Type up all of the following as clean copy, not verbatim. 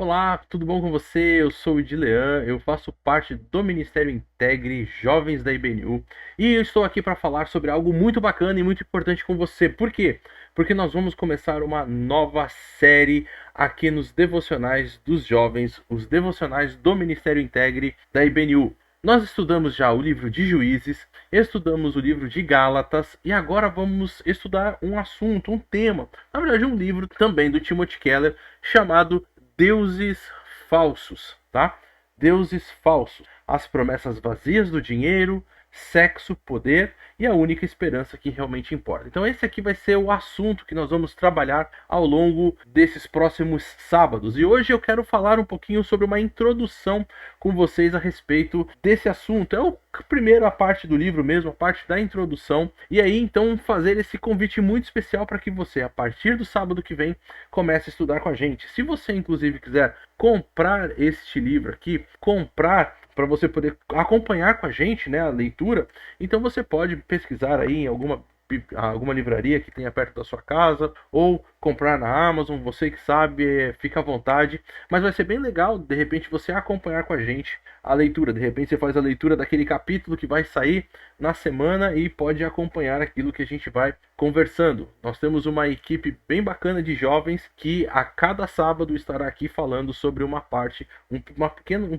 Olá, tudo bom com você? Eu sou o Dilean, eu faço parte do Ministério Integre Jovens da IBNU e eu estou aqui para falar sobre algo muito bacana e muito importante com você. Por quê? Porque nós vamos começar uma nova série aqui nos devocionais dos jovens, os devocionais do Ministério Integre da IBNU. Nós estudamos já o livro de Juízes, estudamos o livro de Gálatas e agora vamos estudar um assunto, um tema, na verdade um livro também do Timothy Keller chamado Deuses falsos, tá? Deuses falsos. As promessas vazias do dinheiro, sexo, poder e a única esperança que realmente importa. Então esse aqui vai ser o assunto que nós vamos trabalhar ao longo desses próximos sábados. E hoje eu quero falar um pouquinho sobre uma introdução com vocês a respeito desse assunto. É o primeiro a parte do livro mesmo, a parte da introdução. E aí então fazer esse convite muito especial para que você, a partir do sábado que vem, comece a estudar com a gente. Se você inclusive quiser comprar este livro aqui, comprar para você poder acompanhar com a gente, né, a leitura, então você pode pesquisar aí em alguma livraria que tenha perto da sua casa ou comprar na Amazon, você que sabe, fica à vontade, mas vai ser bem legal de repente você acompanhar com a gente a leitura. De repente você faz a leitura daquele capítulo que vai sair na semana e pode acompanhar aquilo que a gente vai conversando. Nós temos uma equipe bem bacana de jovens que a cada sábado estará aqui falando sobre uma parte, um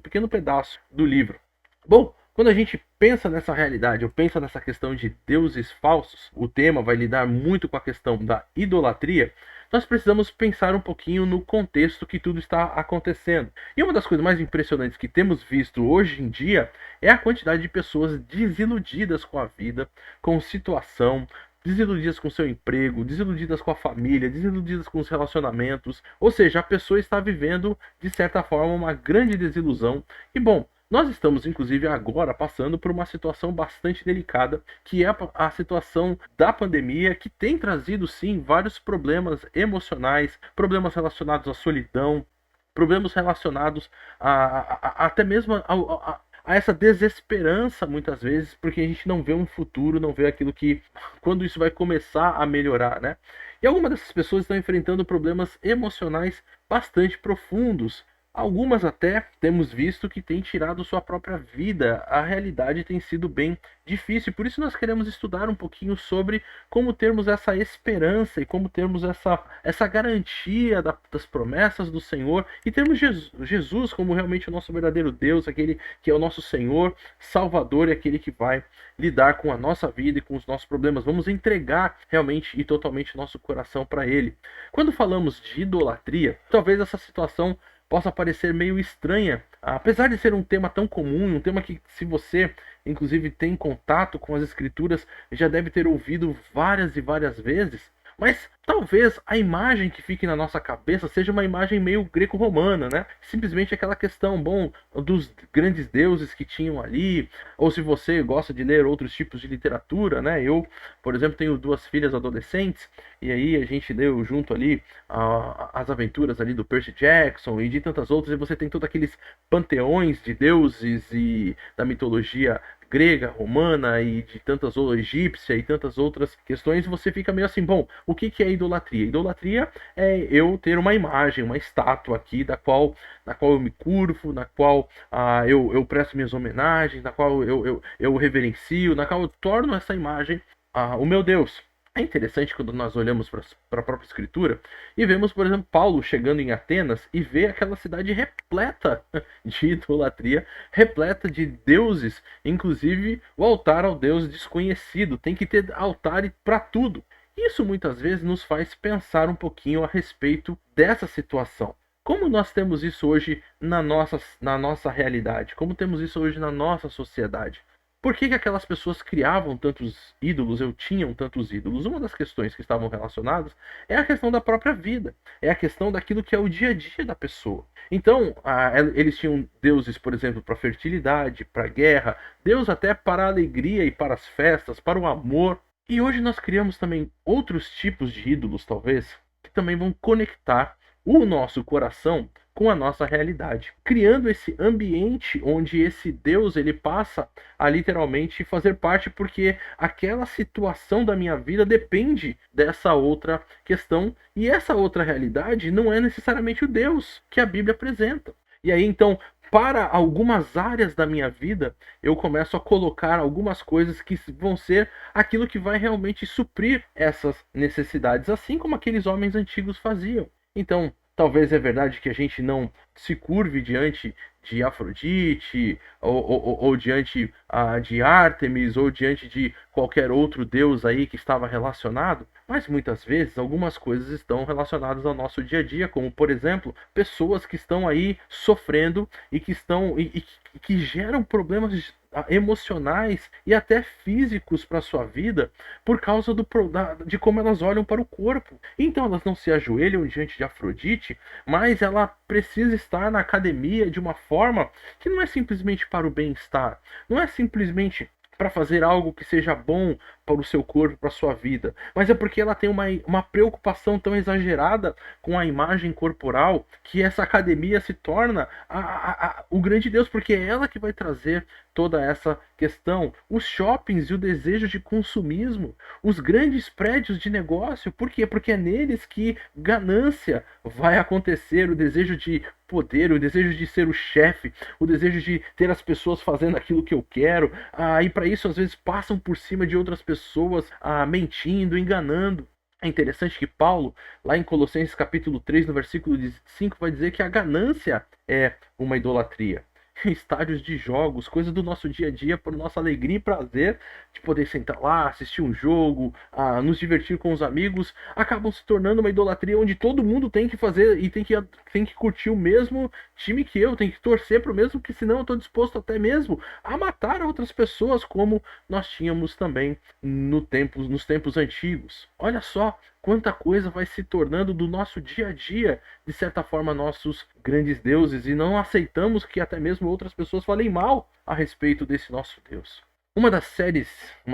pequeno pedaço do livro. Bom, quando a gente pensa nessa realidade, ou pensa nessa questão de deuses falsos, o tema vai lidar muito com a questão da idolatria. Nós precisamos pensar um pouquinho no contexto que tudo está acontecendo. E uma das coisas mais impressionantes que temos visto hoje em dia é a quantidade de pessoas desiludidas com a vida, com a situação, desiludidas com seu emprego, desiludidas com a família, desiludidas com os relacionamentos. Ou seja, a pessoa está vivendo, de certa forma, uma grande desilusão. E bom, nós estamos, inclusive, agora passando por uma situação bastante delicada, que é a situação da pandemia, que tem trazido, sim, vários problemas emocionais, problemas relacionados à solidão, problemas relacionados até mesmo a essa desesperança, muitas vezes, porque a gente não vê um futuro, não vê aquilo que, quando isso vai começar a melhorar, né? E algumas dessas pessoas estão enfrentando problemas emocionais bastante profundos. Algumas até temos visto que têm tirado sua própria vida. A realidade tem sido bem difícil. Por isso nós queremos estudar um pouquinho sobre como termos essa esperança e como termos essa garantia das promessas do Senhor e termos Jesus como realmente o nosso verdadeiro Deus, aquele que é o nosso Senhor, Salvador e aquele que vai lidar com a nossa vida e com os nossos problemas. Vamos entregar realmente e totalmente nosso coração para Ele. Quando falamos de idolatria, talvez essa situação possa parecer meio estranha, apesar de ser um tema tão comum, um tema que, se você inclusive tem contato com as escrituras, já deve ter ouvido várias e várias vezes. Mas talvez a imagem que fique na nossa cabeça seja uma imagem meio greco-romana, né? Simplesmente aquela questão, bom, dos grandes deuses que tinham ali, ou se você gosta de ler outros tipos de literatura, né? Eu, por exemplo, tenho duas filhas adolescentes, e aí a gente leu junto ali as aventuras ali do Percy Jackson e de tantas outras, e você tem todos aqueles panteões de deuses e da mitologia grega, romana e de tantas outras, egípcia e tantas outras questões, você fica meio assim, bom, o que é idolatria? Idolatria é eu ter uma imagem, uma estátua aqui na qual eu me curvo, na qual eu presto minhas homenagens, na qual eu reverencio, na qual eu torno essa imagem o meu Deus. É interessante quando nós olhamos para a própria escritura e vemos, por exemplo, Paulo chegando em Atenas e vê aquela cidade repleta de idolatria, repleta de deuses, inclusive o altar ao Deus desconhecido. Tem que ter altar para tudo. Isso muitas vezes nos faz pensar um pouquinho a respeito dessa situação. Como nós temos isso hoje na nossa realidade? Como temos isso hoje na nossa sociedade? Por que aquelas pessoas criavam tantos ídolos, ou tinham tantos ídolos? Uma das questões que estavam relacionadas é a questão da própria vida, é a questão daquilo que é o dia a dia da pessoa. Então, eles tinham deuses, por exemplo, para a fertilidade, para a guerra, Deus até para a alegria e para as festas, para o amor. E hoje nós criamos também outros tipos de ídolos, talvez, que também vão conectar o nosso coração com a nossa realidade, criando esse ambiente onde esse Deus ele passa a literalmente fazer parte, porque aquela situação da minha vida depende dessa outra questão, e essa outra realidade não é necessariamente o Deus que a Bíblia apresenta. E aí então, para algumas áreas da minha vida, eu começo a colocar algumas coisas que vão ser aquilo que vai realmente suprir essas necessidades, assim como aqueles homens antigos faziam. Então, talvez é verdade que a gente não se curve diante de Afrodite, ou diante de Ártemis, ou diante de qualquer outro deus aí que estava relacionado, mas muitas vezes algumas coisas estão relacionadas ao nosso dia a dia, como por exemplo, pessoas que estão aí sofrendo e que estão e que geram problemas emocionais e até físicos para sua vida por causa de como elas olham para o corpo. Então elas não se ajoelham diante de Afrodite, mas ela precisa estar na academia de uma forma que não é simplesmente para o bem-estar, não é simplesmente para fazer algo que seja bom para o seu corpo, para a sua vida, mas é porque ela tem uma preocupação tão exagerada com a imagem corporal que essa academia se torna o grande Deus, porque é ela que vai trazer toda essa questão. Os shoppings e o desejo de consumismo, os grandes prédios de negócio, por quê? Porque é neles que ganância vai acontecer, o desejo de poder, o desejo de ser o chefe, o desejo de ter as pessoas fazendo aquilo que eu quero, e para isso às vezes passam por cima de outras pessoas, mentindo, enganando. É interessante que Paulo, lá em Colossenses capítulo 3, no versículo 5, vai dizer que a ganância é uma idolatria. Estádios de jogos, coisas do nosso dia a dia, por nossa alegria e prazer de poder sentar lá, assistir um jogo, nos divertir com os amigos, acabam se tornando uma idolatria onde todo mundo tem que fazer e tem que curtir o mesmo time que eu, tem que torcer para o mesmo, que senão eu estou disposto até mesmo a matar outras pessoas, como nós tínhamos também nos tempos antigos. Olha só quanta coisa vai se tornando do nosso dia a dia, de certa forma, nossos grandes deuses, e não aceitamos que até mesmo outras pessoas falem mal a respeito desse nosso Deus. Uma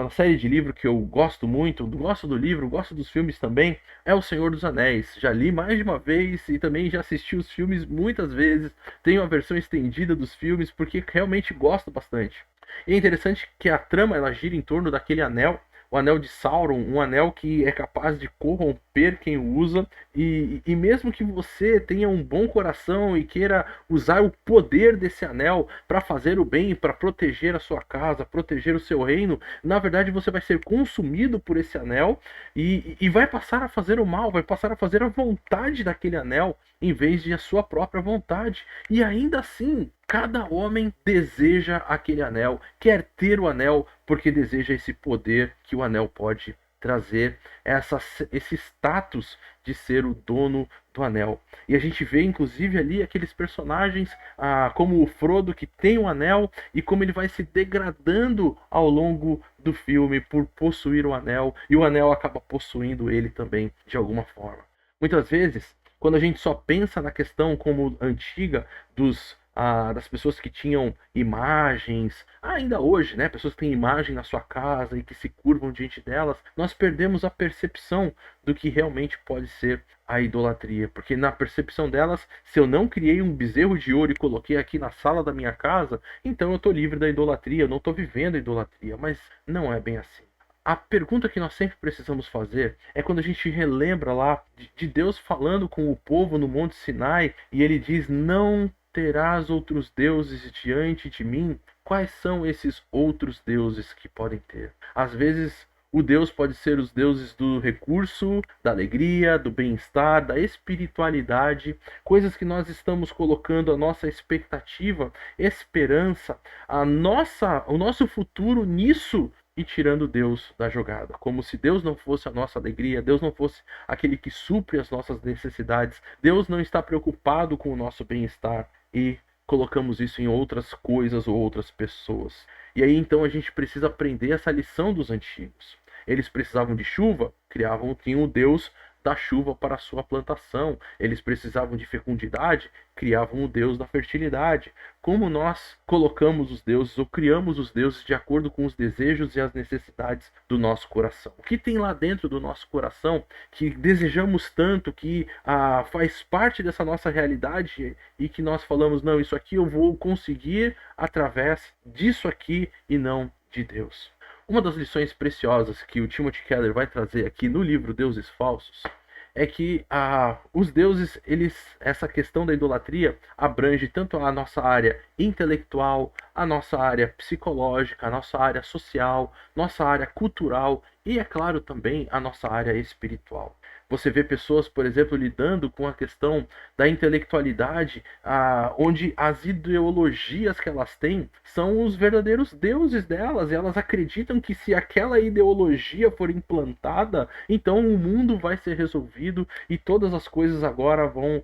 série de livros que eu gosto muito, gosto do livro, gosto dos filmes também, é O Senhor dos Anéis. Já li mais de uma vez e também já assisti os filmes muitas vezes. Tenho a versão estendida dos filmes porque realmente gosto bastante. E é interessante que a trama ela gira em torno daquele anel, o anel de Sauron, um anel que é capaz de corromper quem o usa, e mesmo que você tenha um bom coração e queira usar o poder desse anel para fazer o bem, para proteger a sua casa, proteger o seu reino, na verdade você vai ser consumido por esse anel e vai passar a fazer o mal, vai passar a fazer a vontade daquele anel em vez de a sua própria vontade. E ainda assim, cada homem deseja aquele anel, quer ter o anel porque deseja esse poder que o anel pode trazer, esse status de ser o dono do anel. E a gente vê inclusive ali aqueles personagens, como o Frodo, que tem o anel, e como ele vai se degradando ao longo do filme por possuir o anel, e o anel acaba possuindo ele também de alguma forma. Muitas vezes, quando a gente só pensa na questão como antiga das pessoas que tinham imagens, ainda hoje, né, pessoas que têm imagem na sua casa e que se curvam diante delas, nós perdemos a percepção do que realmente pode ser a idolatria, porque na percepção delas, se eu não criei um bezerro de ouro e coloquei aqui na sala da minha casa, então eu estou livre da idolatria, eu não estou vivendo a idolatria, mas não é bem assim. A pergunta que nós sempre precisamos fazer é quando a gente relembra lá de Deus falando com o povo no Monte Sinai, e ele diz: não terás outros deuses diante de mim. Quais são esses outros deuses que podem ter? Às vezes o Deus pode ser os deuses do recurso, da alegria, do bem-estar, da espiritualidade, coisas que nós estamos colocando a nossa expectativa, esperança, o nosso futuro nisso, e tirando Deus da jogada, como se Deus não fosse a nossa alegria, Deus não fosse aquele que supre as nossas necessidades, Deus não está preocupado com o nosso bem-estar, e colocamos isso em outras coisas ou outras pessoas. E aí então a gente precisa aprender essa lição dos antigos. Eles precisavam de chuva, tinham o Deus da chuva para a sua plantação. Eles precisavam de fecundidade, criavam o deus da fertilidade. Como nós colocamos os deuses ou criamos os deuses de acordo com os desejos e as necessidades do nosso coração. O que tem lá dentro do nosso coração que desejamos tanto, que faz parte dessa nossa realidade e que nós falamos, não, isso aqui eu vou conseguir através disso aqui e não de Deus. Uma das lições preciosas que o Timothy Keller vai trazer aqui no livro Deuses Falsos é que os deuses, essa questão da idolatria abrange tanto a nossa área intelectual, a nossa área psicológica, a nossa área social, nossa área cultural e, é claro, também a nossa área espiritual. Você vê pessoas, por exemplo, lidando com a questão da intelectualidade, onde as ideologias que elas têm são os verdadeiros deuses delas, e elas acreditam que se aquela ideologia for implantada, então o mundo vai ser resolvido e todas as coisas agora vão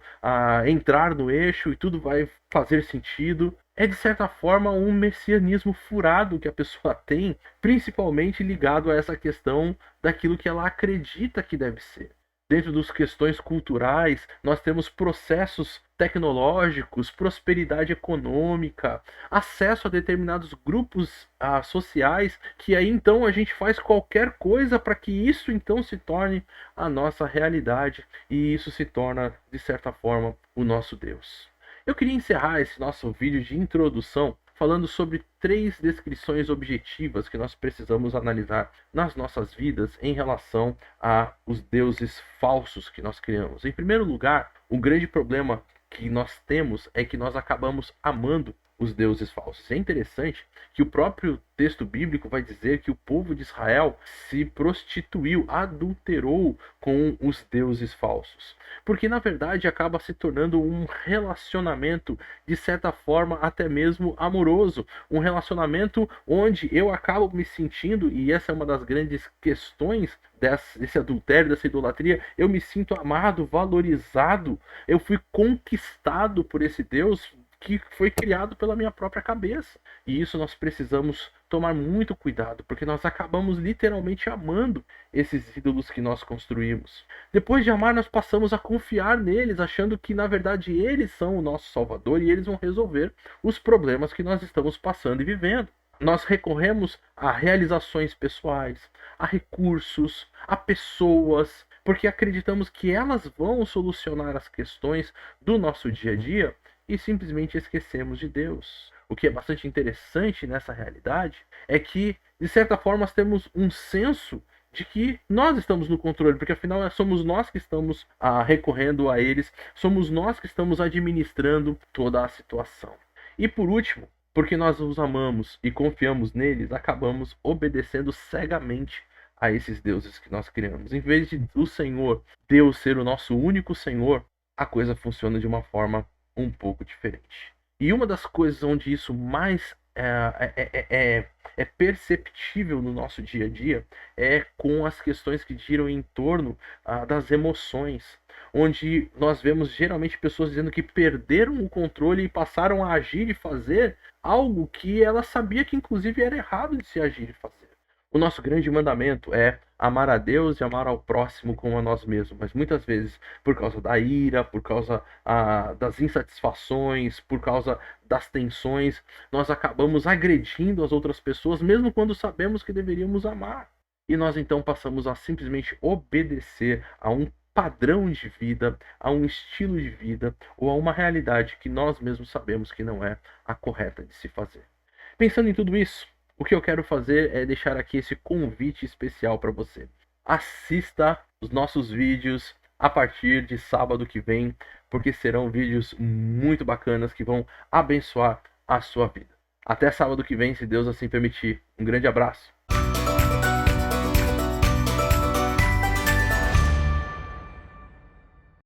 entrar no eixo e tudo vai fazer sentido. É de certa forma um messianismo furado que a pessoa tem, principalmente ligado a essa questão daquilo que ela acredita que deve ser. Dentro das questões culturais, nós temos processos tecnológicos, prosperidade econômica, acesso a determinados grupos sociais, que aí então a gente faz qualquer coisa para que isso então se torne a nossa realidade e isso se torna, de certa forma, o nosso Deus. Eu queria encerrar esse nosso vídeo de introdução falando sobre 3 descrições objetivas que nós precisamos analisar nas nossas vidas em relação aos deuses falsos que nós criamos. Em primeiro lugar, o grande problema que nós temos é que nós acabamos amando os deuses falsos. É interessante que o próprio texto bíblico vai dizer que o povo de Israel se prostituiu, adulterou com os deuses falsos. Porque na verdade acaba se tornando um relacionamento, de certa forma, até mesmo amoroso. Um relacionamento onde eu acabo me sentindo, e essa é uma das grandes questões desse adultério, dessa idolatria, eu me sinto amado, valorizado, eu fui conquistado por esse Deus que foi criado pela minha própria cabeça. E isso nós precisamos tomar muito cuidado, porque nós acabamos literalmente amando esses ídolos que nós construímos. Depois de amar, nós passamos a confiar neles, achando que na verdade eles são o nosso Salvador e eles vão resolver os problemas que nós estamos passando e vivendo. Nós recorremos a realizações pessoais, a recursos, a pessoas, porque acreditamos que elas vão solucionar as questões do nosso dia a dia e simplesmente esquecemos de Deus. O que é bastante interessante nessa realidade é que, de certa forma, nós temos um senso de que nós estamos no controle, porque afinal somos nós que estamos recorrendo a eles, somos nós que estamos administrando toda a situação. E por último, porque nós os amamos e confiamos neles, acabamos obedecendo cegamente a esses deuses que nós criamos. Em vez de o Senhor, Deus, ser o nosso único Senhor, a coisa funciona de uma forma um pouco diferente. E uma das coisas onde isso mais é perceptível no nosso dia a dia é com as questões que giram em torno das emoções, onde nós vemos geralmente pessoas dizendo que perderam o controle e passaram a agir e fazer algo que ela sabia que inclusive era errado de se agir e fazer. O nosso grande mandamento é amar a Deus e amar ao próximo como a nós mesmos. Mas muitas vezes, por causa da ira, por causa das insatisfações, por causa das tensões, nós acabamos agredindo as outras pessoas, mesmo quando sabemos que deveríamos amar. E nós então passamos a simplesmente obedecer a um padrão de vida, a um estilo de vida ou a uma realidade que nós mesmos sabemos que não é a correta de se fazer. Pensando em tudo isso, o que eu quero fazer é deixar aqui esse convite especial para você. Assista os nossos vídeos a partir de sábado que vem, porque serão vídeos muito bacanas que vão abençoar a sua vida. Até sábado que vem, se Deus assim permitir. Um grande abraço.